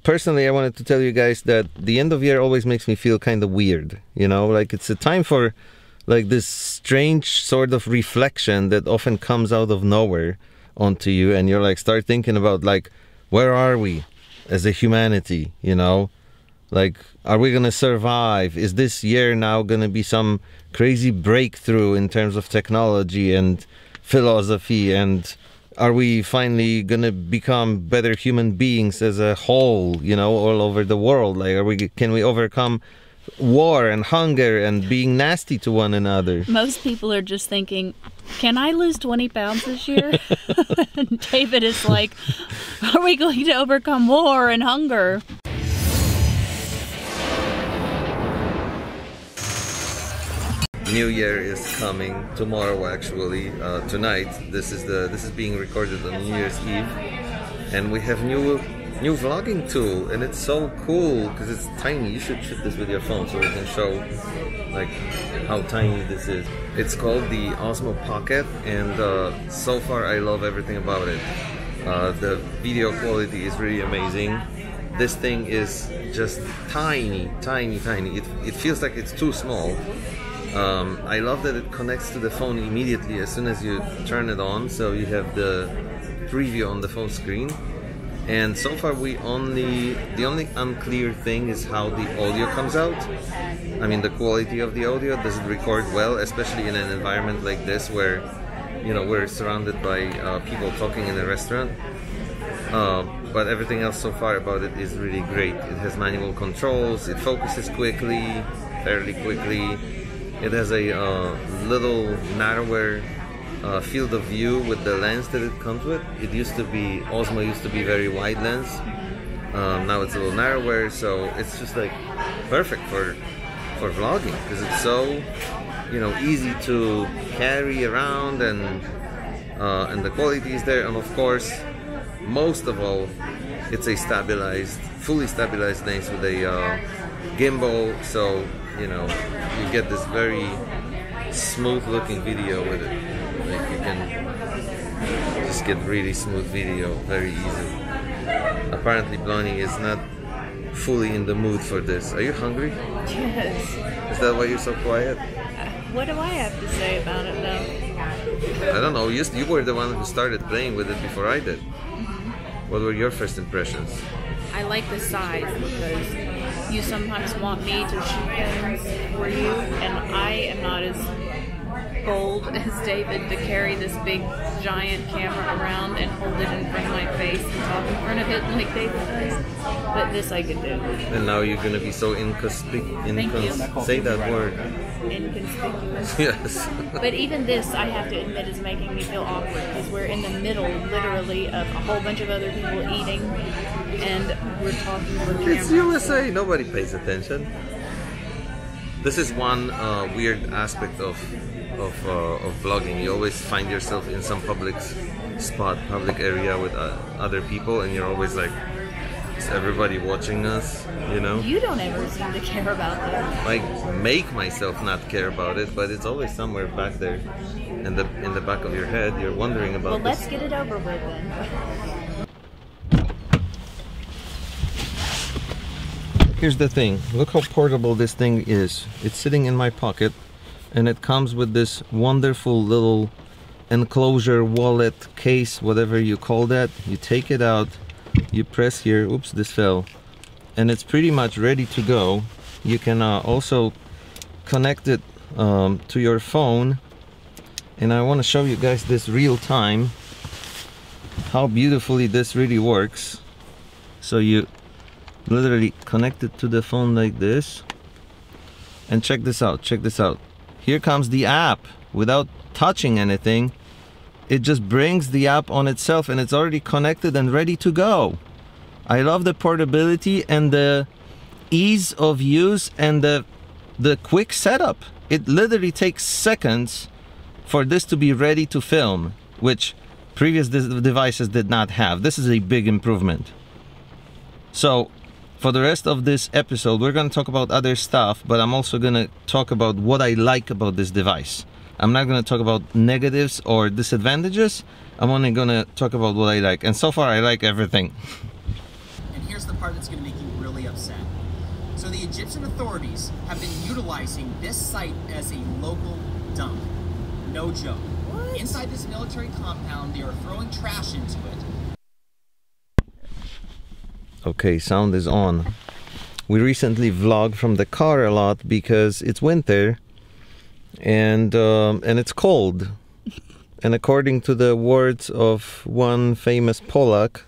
personally, I wanted to tell you guys that the end of year always makes me feel kind of weird, you know, like it's a time for like this strange sort of reflection that often comes out of nowhere onto you, and you're like start thinking about like, where are we as a humanity, you know? Like, are we gonna survive? Is this year now gonna be some crazy breakthrough in terms of technology and philosophy, and are we finally gonna become better human beings as a whole, you know, all over the world? Like, can we overcome war and hunger and being nasty to one another? Most people are just thinking, can I lose 20 pounds this year? And David is like, are we going to overcome war and hunger? New Year is coming tomorrow, actually. Tonight. This is being recorded on New Year's Eve, and we have new vlogging tool, and it's so cool because it's tiny. You should shoot this with your phone so we can show like how tiny this is. It's called the OSMO POCKET, and so far I love everything about it. The video quality is really amazing. This thing is just tiny. It feels like it's too small. I love that it connects to the phone immediately as soon as you turn it on, so you have the preview on the phone screen. And so far the only unclear thing is how the audio comes out. I mean, the quality of the audio, does it record well, especially in an environment like this where, you know, we're surrounded by people talking in a restaurant. But everything else so far about it is really great. It has manual controls, it focuses fairly quickly. It has a little narrower field of view with the lens that it comes with. Osmo used to be very wide lens. Now it's a little narrower, so it's just like perfect for vlogging because it's so, you know, easy to carry around, and the quality is there, and of course, most of all, it's a fully stabilized lens with a gimbal, so you know, you get this very smooth looking video with it. Like, you can just get really smooth video very easily. Apparently Blondie is not fully in the mood for this. Are you hungry? Yes. Is that why you're so quiet? What do I have to say about it though? I don't know, you were the one who started playing with it before I did. What were your first impressions? I like the size because you sometimes want me to shoot things for you, and I am not as bold as David to carry this big giant camera around and hold it in front of my face and talk in front of it like David does. But this I could do. And now you're gonna be so inconspicuous. Say that word. Inconspicuous. Yes. But even this, I have to admit, is making me feel awkward because we're in the middle, literally, of a whole bunch of other people eating, and we're talking for camera. It's USA. Nobody pays attention. This is one weird aspect of vlogging. You always find yourself in some public area with other people, and you're always like, is everybody watching us? You know? You don't ever seem to care about that. I make myself not care about it, but it's always somewhere back there, in the back of your head. You're wondering about. Well, let's get it over with then. Here's the thing. Look how portable this thing is. It's sitting in my pocket, and it comes with this wonderful little enclosure, wallet, case, whatever you call that. You take it out, you press here, oops, this fell, and it's pretty much ready to go. You can also connect it to your phone, and I want to show you guys this real time, how beautifully this really works. So you literally connect it to the phone like this, and check this out, here comes the app without touching anything. It just brings the app on itself, and it's already connected and ready to go. I love the portability and the ease of use and the quick setup. It literally takes seconds for this to be ready to film, which previous devices did not have. This is a big improvement. So for the rest of this episode, we're going to talk about other stuff, but I'm also going to talk about what I like about this device. I'm not going to talk about negatives or disadvantages. I'm only going to talk about what I like. And so far, I like everything. And here's the part that's going to make you really upset. So the Egyptian authorities have been utilizing this site as a local dump. No joke. What? Inside this military compound, they are throwing trash into it. Okay, sound is on. We recently vlogged from the car a lot because it's winter and it's cold. And according to the words of one famous Polak,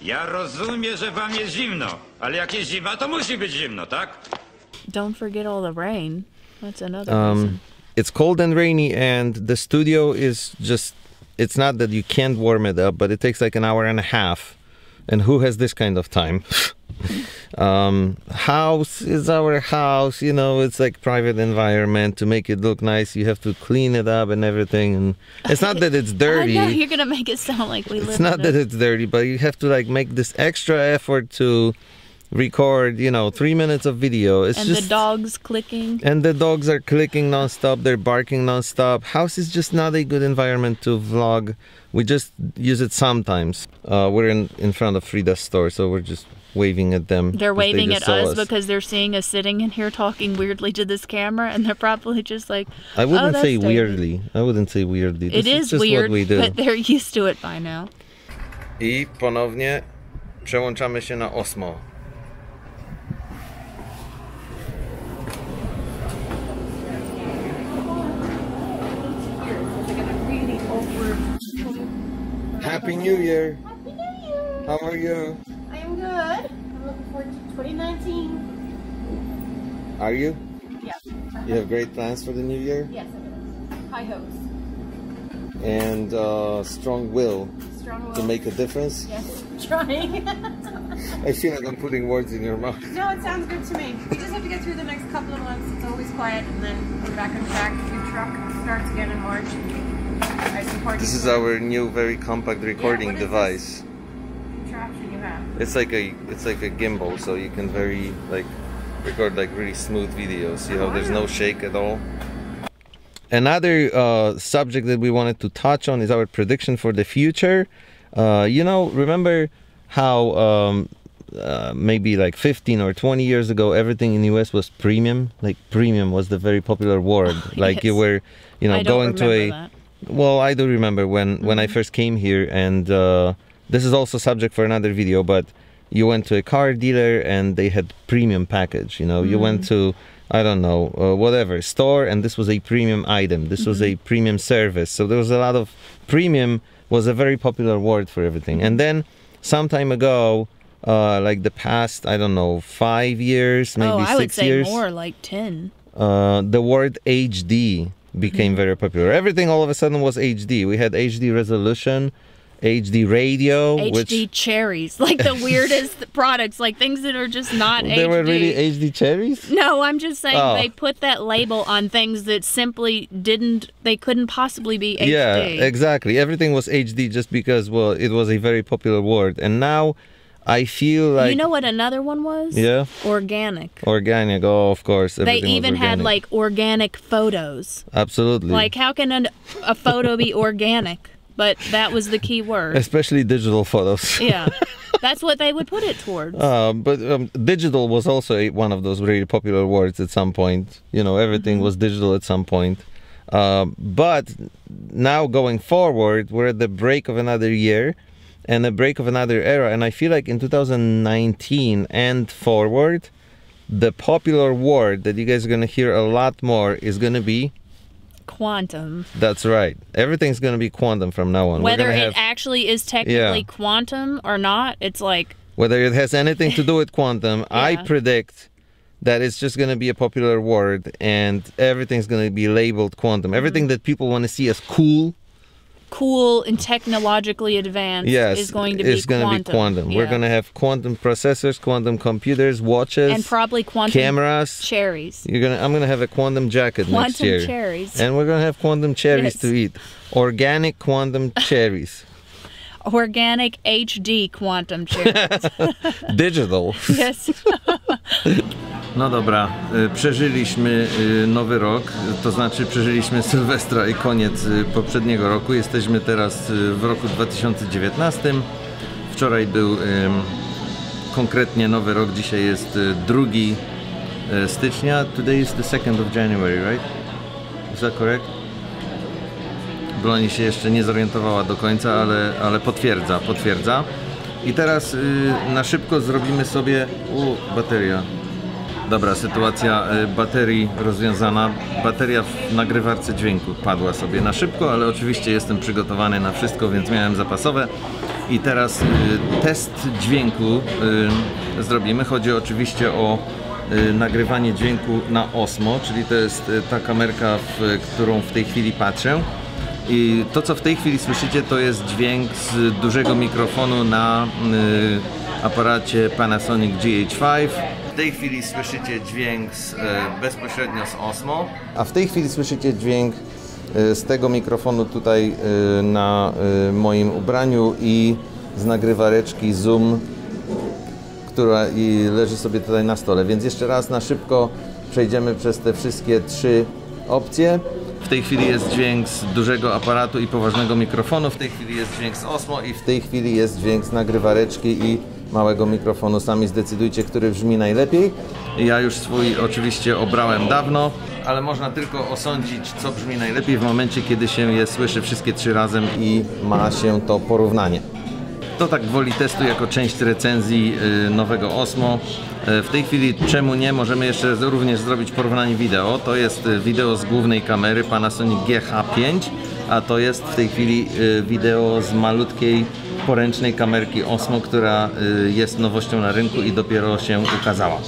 ja rozumiem, że wam jest zimno, ale jak jest zima, to musi być zimno, tak? Don't forget all the rain. That's another reason. It's cold and rainy, and the studio is just, it's not that you can't warm it up, but it takes like an hour and a half. And who has this kind of time? House is our house, you know, it's like private environment. To make it look nice, you have to clean it up and everything. And it's not that it's dirty. I know, you're gonna make it sound like we live It's not that it's dirty, but you have to like make this extra effort to record, you know, 3 minutes of video. It's and just, the dogs clicking. And the dogs are clicking non-stop, they're barking non-stop. House is just not a good environment to vlog. We just use it sometimes. We're in front of Frida's store, so we're just waving at them. They're waving they at us because they're seeing us sitting in here talking weirdly to this camera, and they're probably just like, I wouldn't say David. weirdly. I wouldn't say weirdly. It is just weird, what we do. but they're used to it by now. I ponownie przełączamy się na OSMO. Happy New Year! Happy New Year! How are you? I am good. I'm looking forward to 2019. Are you? Yes. You have great plans for the new year? Yes, I do. High hopes. And strong will Strong will. to make a difference? Yes, trying. I feel like I'm putting words in your mouth. No, it sounds good to me. We just have to get through the next couple of months. It's always quiet, and then we're back on track. Food truck starts again in March. This is our new, very compact recording device. Contraption you have. It's like a gimbal, so you can record like really smooth videos. You know, there's no shake at all. Another subject that we wanted to touch on is our prediction for the future. You know, remember how maybe like 15 or 20 years ago, everything in the US was premium? Like premium was the very popular word. Like you were, you know, going to a... That. Well, I do remember when I first came here, and this is also subject for another video, but you went to a car dealer and they had premium package, you know, you went to, I don't know, whatever, store, and this was a premium item, this was a premium service, so there was a lot of, premium was a very popular word for everything. And then some time ago, like the past, I don't know, 5 years, maybe 6 years. I would say more, like 10. The word HD became very popular. Everything all of a sudden was HD. We had HD resolution, HD radio, HD cherries, like the weirdest products, like things that are just not HD. They were really HD cherries? No, I'm just saying they put that label on things that simply they couldn't possibly be HD. Yeah, exactly. Everything was HD just because, well, it was a very popular word. And now I feel like... You know what another one was? Yeah? Organic. Organic, oh, of course. They even had, like, organic photos. Absolutely. Like, how can a photo be organic? But that was the key word. Especially digital photos. Yeah. That's what they would put it towards. But digital was also one of those really popular words at some point. You know, everything was digital at some point. But now going forward, we're at the break of another year and the break of another era. And I feel like in 2019 and forward, the popular word that you guys are going to hear a lot more is going to be... Quantum. That's right. Everything's going to be quantum from now on. Whether it actually is technically quantum or not, it's like... Whether it has anything to do with quantum, I predict that it's just going to be a popular word and everything's going to be labeled quantum. Everything that people want to see as cool and technologically advanced is going to be quantum. We're going to have quantum processors, quantum computers, watches, and probably quantum cameras, cherries. I'm going to have a quantum jacket next year. Quantum cherries. And we're going to have quantum cherries to eat. Organic quantum cherries. Organic HD quantum cherries. Digital. Yes. No dobra, przeżyliśmy nowy rok, to znaczy przeżyliśmy Sylwestra i koniec poprzedniego roku. Jesteśmy teraz w roku 2019. Wczoraj był konkretnie nowy rok. Dzisiaj jest 2 stycznia. Today is the 2nd of January, right? Is that correct? Bloni się jeszcze nie zorientowała do końca, ale potwierdza. I teraz na szybko zrobimy sobie... bateria. Dobra, sytuacja baterii rozwiązana. Bateria w nagrywarce dźwięku padła sobie na szybko, ale oczywiście jestem przygotowany na wszystko, więc miałem zapasowe. I teraz test dźwięku zrobimy. Chodzi oczywiście o nagrywanie dźwięku na OSMO, czyli to jest ta kamerka, w którą w tej chwili patrzę. I to, co w tej chwili słyszycie, to jest dźwięk z dużego mikrofonu na aparacie Panasonic GH5. W tej chwili słyszycie dźwięk bezpośrednio z OSMO, a w tej chwili słyszycie dźwięk z tego mikrofonu tutaj na moim ubraniu i z nagrywareczki Zoom, która leży sobie tutaj na stole. Więc jeszcze raz na szybko przejdziemy przez te wszystkie 3 opcje. W tej chwili jest dźwięk z dużego aparatu i poważnego mikrofonu, w tej chwili jest dźwięk z OSMO i w tej chwili jest dźwięk z nagrywareczki i małego mikrofonu. Sami zdecydujcie, który brzmi najlepiej. Ja już swój oczywiście obrałem dawno, ale można tylko osądzić, co brzmi najlepiej w momencie, kiedy się je słyszy wszystkie 3 razem i ma się to porównanie. To tak gwoli testu jako część recenzji nowego OSMO. W tej chwili, czemu nie, możemy jeszcze również zrobić porównanie wideo. To jest wideo z głównej kamery Panasonic GH5, a to jest w tej chwili wideo z malutkiej poręcznej kamerki OSMO, która jest nowością na rynku i dopiero się ukazała.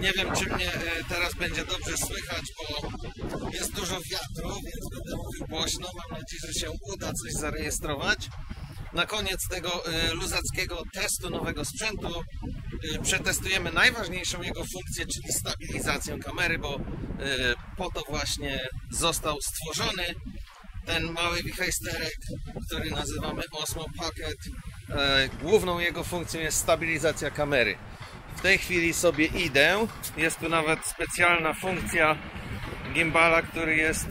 Nie wiem, czy mnie teraz będzie dobrze słychać, bo jest dużo wiatru, więc będę mówił głośno. Mam nadzieję, że się uda coś zarejestrować. Na koniec tego luzackiego testu nowego sprzętu przetestujemy najważniejszą jego funkcję, czyli stabilizację kamery, bo po to właśnie został stworzony ten mały wichajsterek, który nazywamy OSMO POCKET. Główną jego funkcją jest stabilizacja kamery. W tej chwili sobie idę. Jest tu nawet specjalna funkcja gimbala, który jest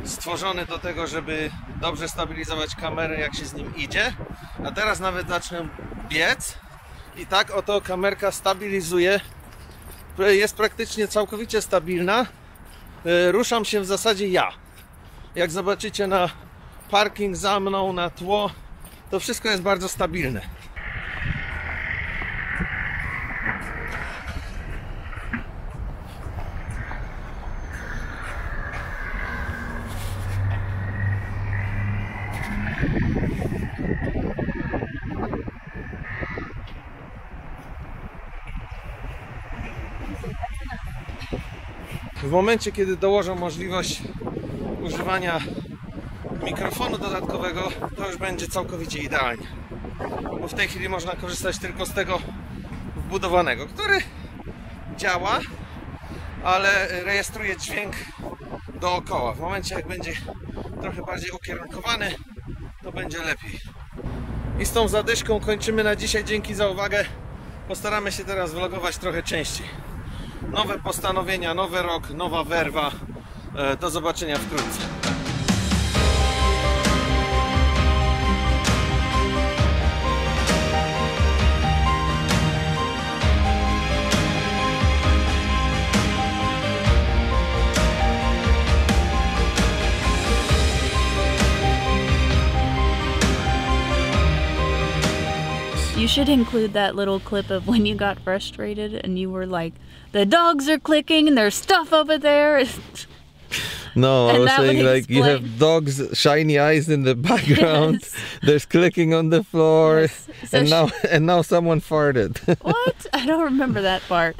stworzony do tego, żeby dobrze stabilizować kamerę, jak się z nim idzie. A teraz nawet zacznę biec i tak oto kamerka stabilizuje. Jest praktycznie całkowicie stabilna. Ruszam się w zasadzie ja. Jak zobaczycie na parking za mną, na tło, to wszystko jest bardzo stabilne. W momencie, kiedy dołożą możliwość używania mikrofonu dodatkowego, to już będzie całkowicie idealnie. Bo w tej chwili można korzystać tylko z tego wbudowanego, który działa, ale rejestruje dźwięk dookoła. W momencie, jak będzie trochę bardziej ukierunkowany, to będzie lepiej. I z tą zadyszką kończymy na dzisiaj. Dzięki za uwagę. Postaramy się teraz vlogować trochę częściej. Nowe postanowienia, nowy rok, nowa werwa. Do zobaczenia wkrótce. You should include that little clip of when you got frustrated and you were like, the dogs are clicking and there's stuff over there. No, I And was that saying would like you have explain- dogs, shiny eyes in the background. Yes. There's clicking on the floor, Yes. So and now someone farted. What? I don't remember that part.